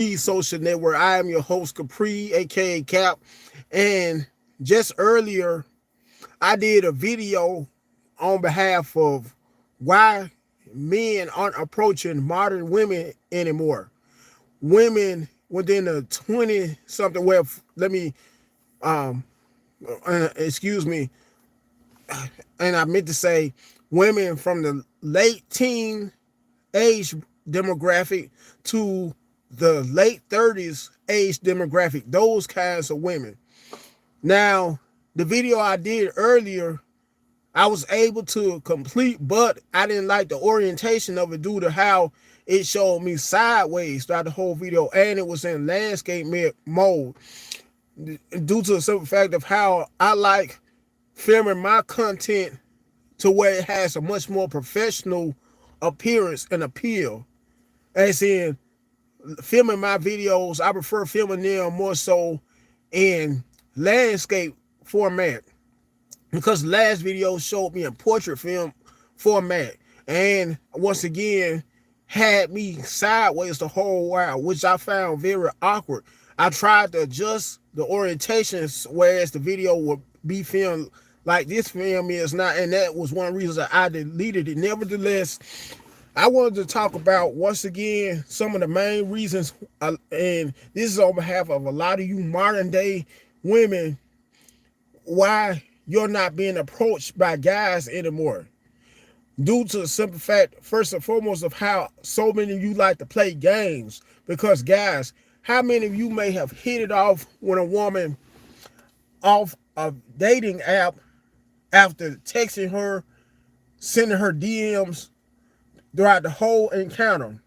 Social Network. I am your host, Capri, aka Cap. And just earlier, I did a video on behalf of why men aren't approaching modern women anymore. Women within the 20 something, well, let me, um, excuse me, and I meant to say women from the late teen age demographic to the late 30s age demographic, those kinds of women. Now, the video I did earlier, I was able to complete, but I didn't like the orientation of it due to how it showed me sideways throughout the whole video, and it was in landscape mode due to the simple fact of how I like filming my content to where it has a much more professional appearance and appeal. As in, filming my videos, I prefer filming them more so in landscape format because the last video showed me in portrait film format, and once again had me sideways the whole while, which I found very awkward. I tried to adjust the orientations whereas the video would be filmed like this film is not, and that was one of the reasons that I deleted it. Nevertheless, I wanted to talk about once again some of the main reasons, and this is on behalf of a lot of you modern day women, why you're not being approached by guys anymore. Due to the simple fact, first and foremost, of how so many of you like to play games. Because guys, how many of you may have hit it off with a woman off a dating app after texting her, sending her DMs throughout the whole encounter,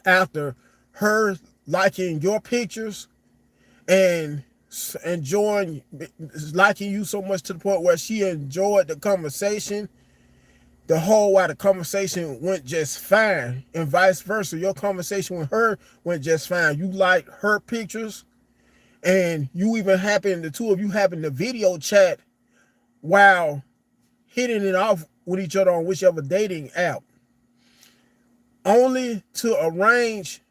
after her liking your pictures and enjoying liking you so much to the point where she enjoyed the conversation the whole while the conversation went just fine, and vice versa, your conversation with her went just fine. You liked her pictures, and you even happen, the two of you happen to video chat while hitting it off with each other on whichever dating app, only to arrange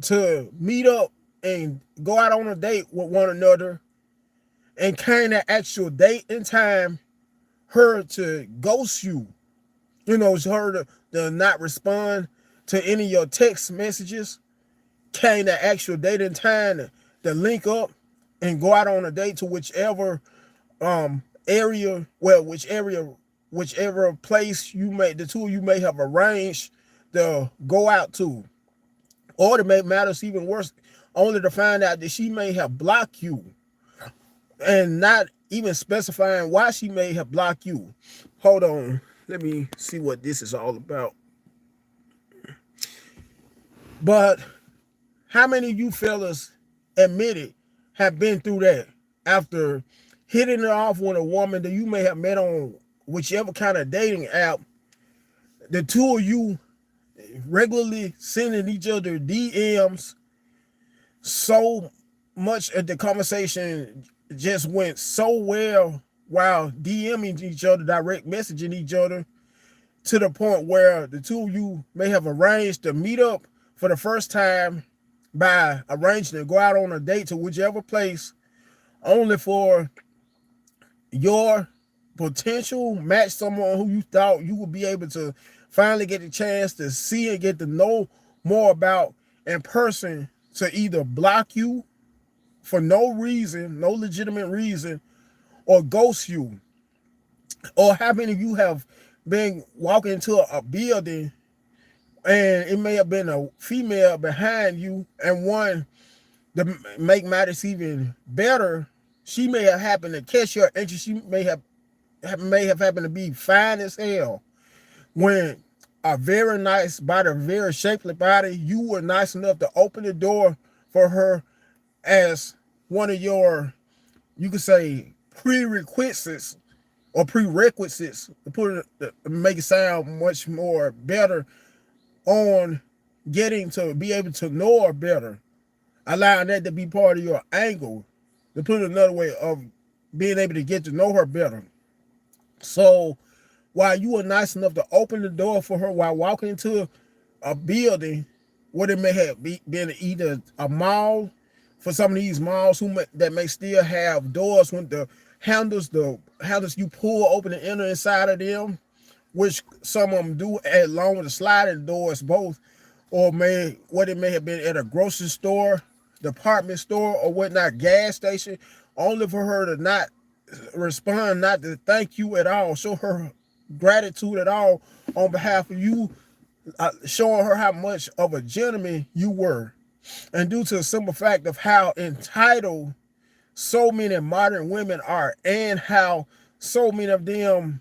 to meet up and go out on a date with one another, and kind of actual date and time, her to ghost you. You know, her to not respond to any of your text messages, kind of actual date and time to link up and go out on a date to whichever area, well, whichever place you may, the two of you may have arranged to go out to. Or to make matters even worse, only to find out that she may have blocked you and not even specifying why she may have blocked you. Hold on, let me see what this is all about. But how many of you fellas admitted have been through that after hitting it off with a woman that you may have met on whichever kind of dating app? The two of you regularly sending each other DMs so much that the conversation just went so well while DMing each other, direct messaging each other, to the point where the two of you may have arranged to meet up for the first time by arranging to go out on a date to whichever place, only for your potential match someone who you thought you would be able to finally get the chance to see and get to know more about in person, to either block you for no reason, no legitimate reason, or ghost you. Or how many of you have been walking into a building and it may have been a female behind you, and one, to make matters even better, she may have happened to catch your interest. She may have happened to be fine as hell, when a very nice body, a very shapely body, you were nice enough to open the door for her as one of your, you could say, prerequisites or prerequisites, to put it, to make it sound much more better, on getting to be able to know her better, allowing that to be part of your angle, to put it another way, of being able to get to know her better. So while you were nice enough to open the door for her while walking into a building, what it may have been either a mall, for some of these malls that may still have doors with the handles you pull open and enter inside of them, which some of them do along with the sliding doors both, or what it may have been at a grocery store, department store, or whatnot, gas station, only for her to not respond, not to thank you at all, show her gratitude at all on behalf of you, showing her how much of a gentleman you were. And due to the simple fact of how entitled so many modern women are, and how so many of them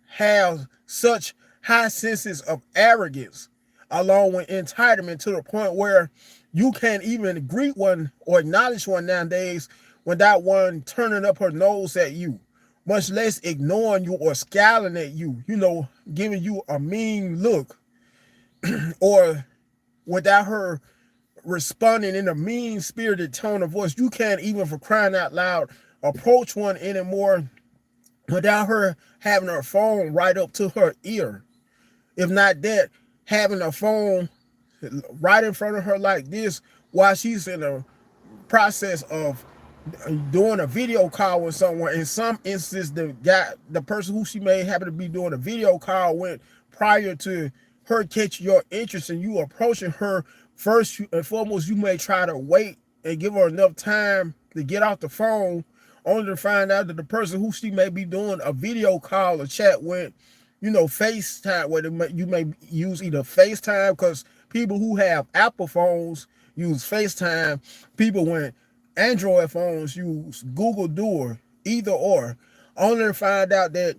have such high senses of arrogance along with entitlement, to the point where you can't even greet one or acknowledge one nowadays without one turning up her nose at you, much less ignoring you or scowling at you, giving you a mean look, or without her responding in a mean-spirited tone of voice. You can't even, for crying out loud, approach one anymore without her having her phone right up to her ear. If not that, having a phone right in front of her like this while she's in the process of doing a video call with someone. In some instances, the person who she may happen to be doing a video call with, prior to her catching your interest and you approaching her, first and foremost, you may try to wait and give her enough time to get off the phone, only to find out that the person who she may be doing a video call or chat with, FaceTime, where you may use either FaceTime, because people who have Apple phones use FaceTime, people with Android phones use Google Duo, either or, only to find out that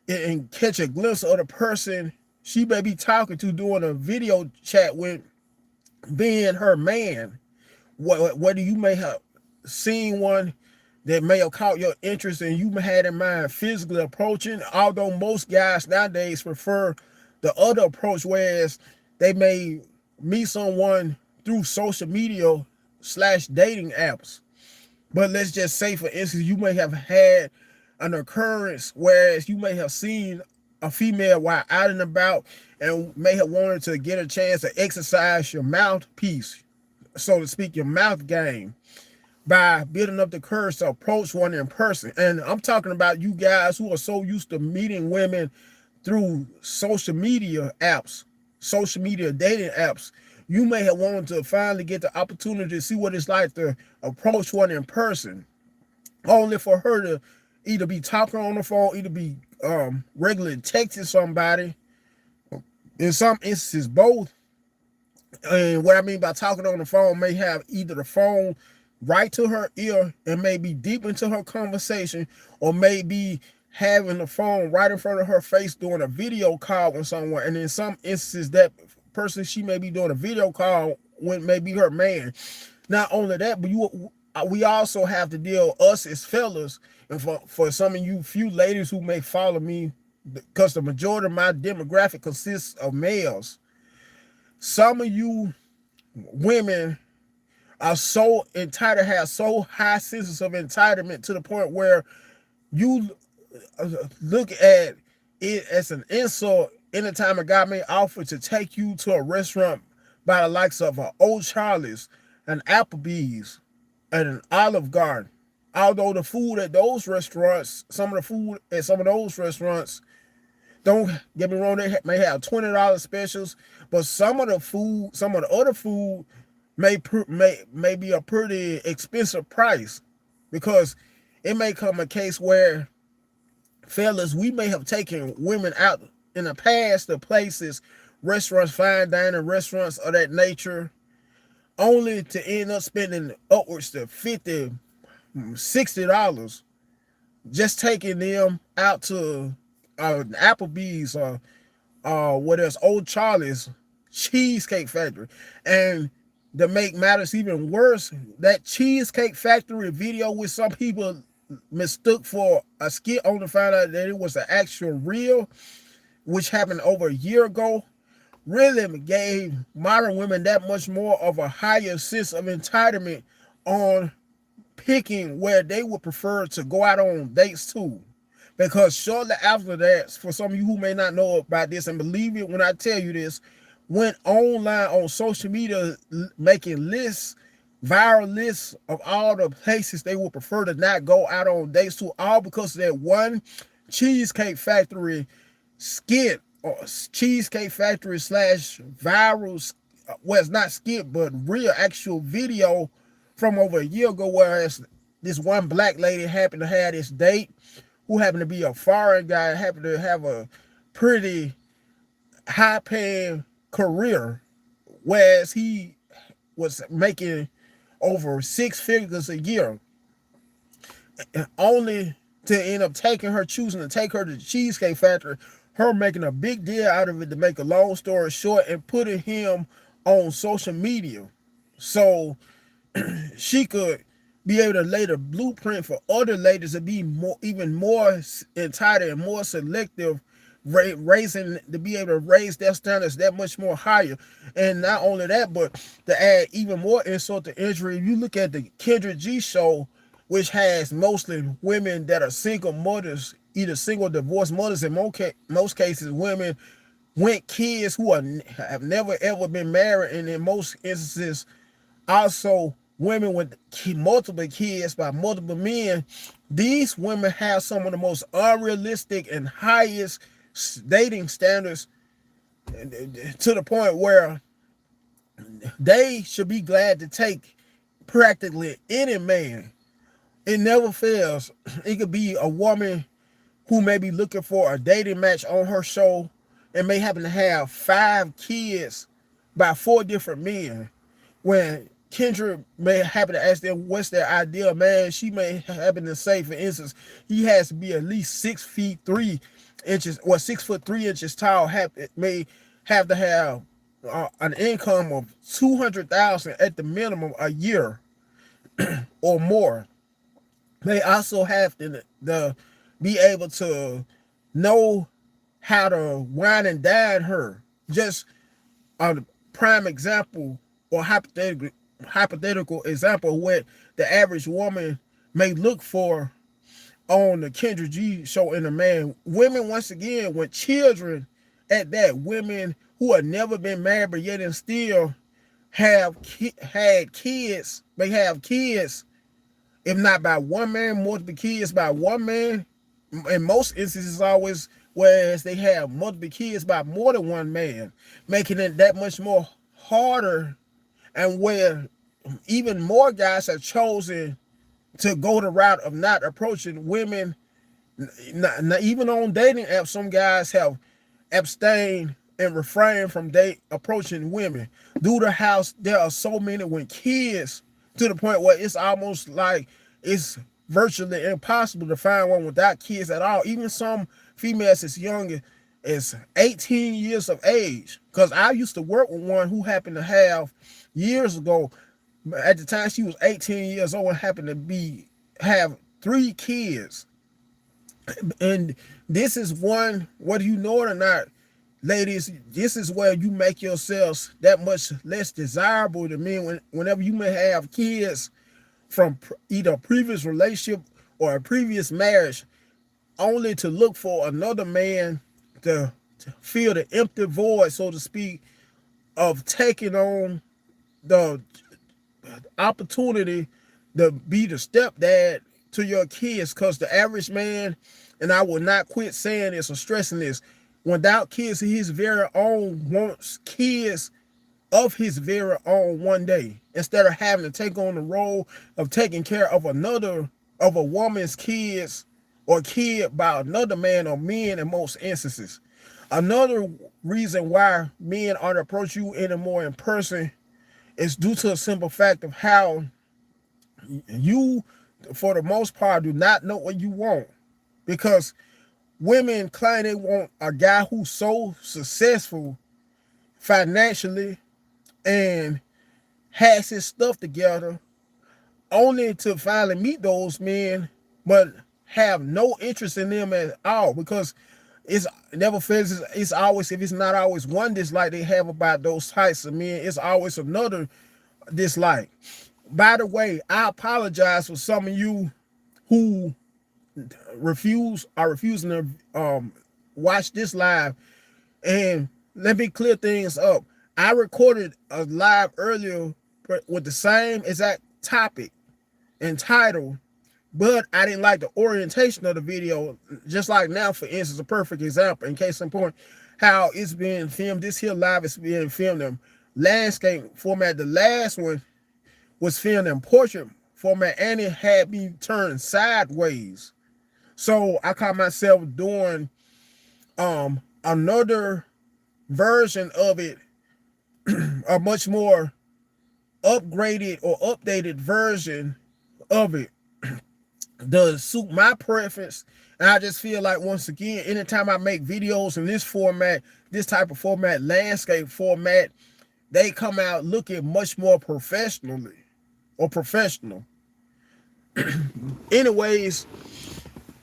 and catch a glimpse of the person she may be talking to, doing a video chat with, being her man. Whether you may have seen one that may have caught your interest and you had in mind physically approaching, although most guys nowadays prefer the other approach, whereas they may meet someone through social media / dating apps. But let's just say, for instance, you may have had an occurrence whereas you may have seen a female while out and about and may have wanted to get a chance to exercise your mouthpiece, so to speak, your mouth game, by building up the courage to approach one in person. And I'm talking about you guys who are so used to meeting women through social media apps, social media dating apps. You may have wanted to finally get the opportunity to see what it's like to approach one in person, only for her to either be talking on the phone, either be regularly texting somebody, in some instances both. And what I mean by talking on the phone, may have either the phone right to her ear and maybe deep into her conversation, or maybe having the phone right in front of her face doing a video call with someone. And in some instances, that person she may be doing a video call with may be her man. Not only that, but we also have to deal, us as fellas, and for some of you few ladies who may follow me, because the majority of my demographic consists of males. Some of you women are so entitled, have so high senses of entitlement, to the point where you look at it as an insult anytime a guy may offer to take you to a restaurant by the likes of an Old Charlie's, an Applebee's, and an Olive Garden. Although the food at those restaurants, some of the food at some of those restaurants, don't get me wrong, they may have $20 specials, but some of the other food may be a pretty expensive price, because it may come a case where, fellas, we may have taken women out in the past to places, restaurants, fine dining restaurants of that nature, only to end up spending upwards to $50, $60 just taking them out to Applebee's or what else, Old Charlie's, Cheesecake Factory. And to make matters even worse, that Cheesecake Factory video, which some people mistook for a skit, only to find out that it was an actual reel, which happened over a year ago, really gave modern women that much more of a higher sense of entitlement on picking where they would prefer to go out on dates too. Because shortly after that, for some of you who may not know about this, and believe it when I tell you this, went online on social media making lists, viral lists of all the places they would prefer to not go out on dates to, all because of that one Cheesecake Factory skit or Cheesecake Factory slash viral, well, it's not skit, but real actual video from over a year ago, where this one black lady happened to have this date who happened to be a foreign guy, happened to have a pretty high paying career, whereas he was making over six figures a year, only to end up choosing to take her to the Cheesecake Factory, her making a big deal out of it, to make a long story short, and putting him on social media so she could be able to lay the blueprint for other ladies to be more, even more entitled and more selective, raising to be able to raise their standards that much more higher. And not only that, but to add even more insult to injury, if you look at the Kendra G show, which has mostly women that are single mothers, either single divorced mothers, in most cases women with kids who have never ever been married, and in most instances also women with multiple kids by multiple men. These women have some of the most unrealistic and highest dating standards, to the point where they should be glad to take practically any man. It never fails. It could be a woman who may be looking for a dating match on her show and may happen to have 5 kids by 4 different men. When Kendra may happen to ask them what's their ideal man, she may happen to say, for instance, he has to be at least 6'3" or 6'3" tall. May have to have an income of $200,000 at the minimum a year or more. They also have to be able to know how to wine and dine her. Just a prime example, or hypothetical example, of what the average woman may look for on the Kendra G show in a man. Women, once again, with children at that, women who have never been married but yet and still had kids, may have kids, if not by one man, multiple kids by one man. In most instances, always, whereas they have multiple kids by more than one man, making it that much more harder, and where even more guys have chosen to go the route of not approaching women. Not even on dating apps, some guys have abstained and refrained from approaching women due to how there are so many with kids, to the point where it's almost like it's virtually impossible to find one without kids at all. Even some females as young as 18 years of age. Because I used to work with one who happened to have, years ago, at the time she was 18 years old, and happened to have 3 kids. And this is one, whether you know it or not, ladies, this is where you make yourselves that much less desirable to men whenever you may have kids from either a previous relationship or a previous marriage, only to look for another man to fill the empty void, so to speak, of taking on the opportunity to be the stepdad to your kids. Because the average man, and I will not quit saying this or stressing this, without kids of his very own, wants kids of his very own one day, instead of having to take on the role of taking care of a woman's kids, or kid by another man, or men in most instances. Another reason why men aren't approach you anymore in person is due to a simple fact of how you, for the most part, do not know what you want. Because women claim they want a guy who's so successful financially and has his stuff together, only to finally meet those men, but have no interest in them at all. Because it's never fails. It's always, if it's not always one dislike they have about those types of men, it's always another dislike. By the way, I apologize for some of you who are refusing to watch this live. And let me clear things up. I recorded a live earlier with the same exact topic and title, but I didn't like the orientation of the video. Just like now, for instance, a perfect example, in case in point, how it's being filmed. This here live is being filmed in landscape format. The last one was filmed in portrait format, and it had me turned sideways. So I caught myself doing another version of it, a much more upgraded or updated version of it, does suit my preference. And I just feel like, once again, anytime I make videos in this format, this type of format, landscape format, they come out looking much more professionally or professional. Anyways,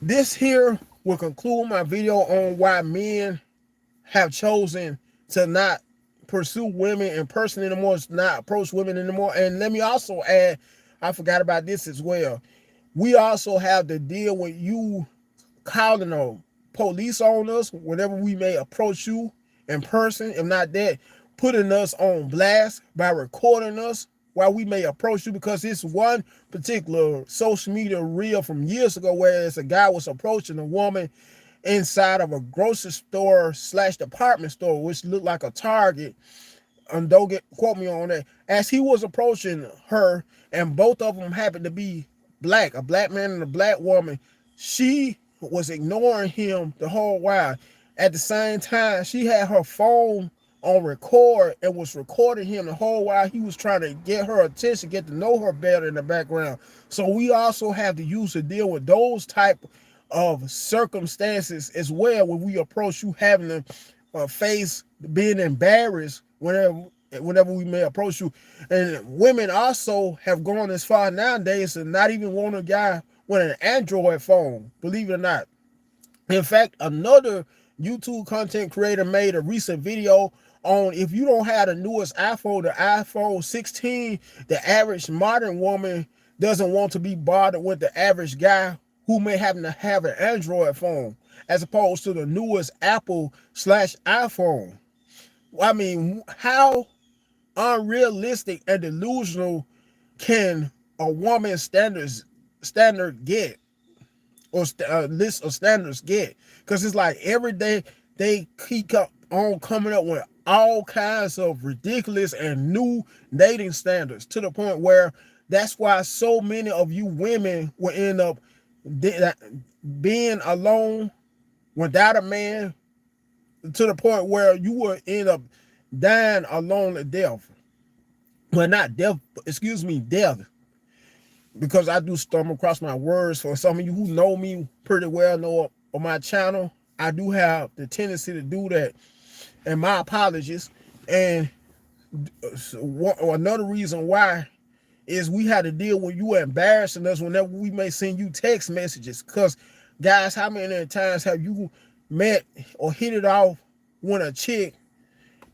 this here will conclude my video on why men have chosen to not pursue women in person anymore, not approach women anymore. And let me also add, I forgot about this as well. We also have to deal with you calling a police on us whenever we may approach you in person. If not that, putting us on blast by recording us while we may approach you, because it's one particular social media reel from years ago where a guy was approaching a woman inside of a grocery store / department store, which looked like a Target. And don't quote me on that. As he was approaching her, and both of them happened to be black, a black man and a black woman, she was ignoring him the whole while. At the same time, she had her phone on record and was recording him the whole while he was trying to get her attention, get to know her better in the background. So we also have to use to deal with those type of circumstances as well when we approach you, having to face being embarrassed whenever we may approach you. And women also have gone as far nowadays to not even want a guy with an Android phone, believe it or not. In fact, another YouTube content creator made a recent video on, if you don't have the newest iPhone, the iPhone 16, the average modern woman doesn't want to be bothered with the average guy who may happen to have an Android phone, as opposed to the newest Apple / iPhone. I mean, how unrealistic and delusional can a woman's standard get, or list of standards get? Because it's like every day they keep on coming up with all kinds of ridiculous and new dating standards, to the point where that's why so many of you women will end up being alone without a man, to the point where you will end up dying alone to death. Well, not death, excuse me, death. Because I do stumble across my words. For some of you who know me pretty well, know on my channel, I do have the tendency to do that. And my apologies. And another reason why is we had to deal with you embarrassing us whenever we may send you text messages. Because, guys, how many times have you met or hit it off with a chick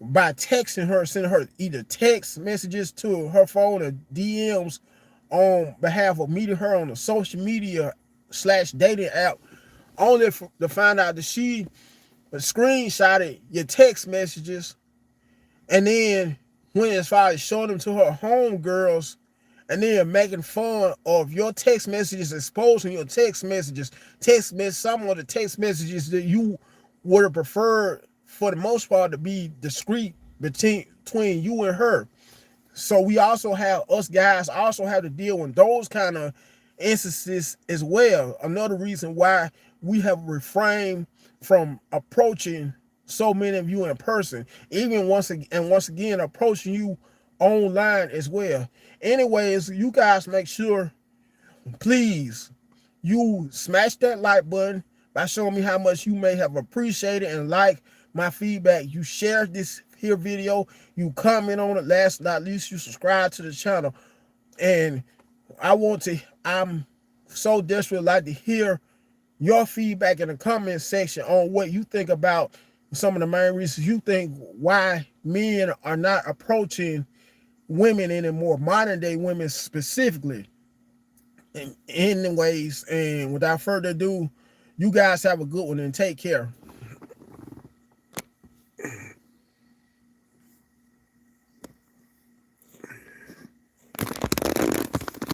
by texting her, sending her either text messages to her phone or DMs on behalf of meeting her on a social media / dating app, only to find out that she screenshotted your text messages, and then went as far as showing them to her homegirls, and then making fun of your text messages, exposing your text messages, some of the text messages that you would have preferred, for the most part, to be discreet between you and her. So we also have, us guys also have to deal with those kind of instances as well. Another reason why we have refrained from approaching so many of you in person, even once again approaching you online as well. Anyways, you guys make sure, please, you smash that like button by showing me how much you may have appreciated and like my feedback. You share this here video, you comment on it, last but not least, you subscribe to the channel. And I'm so desperately like to hear your feedback in the comment section on what you think about some of the main reasons you think why men are not approaching women anymore, modern day women specifically. And anyways, and without further ado, you guys have a good one and take care.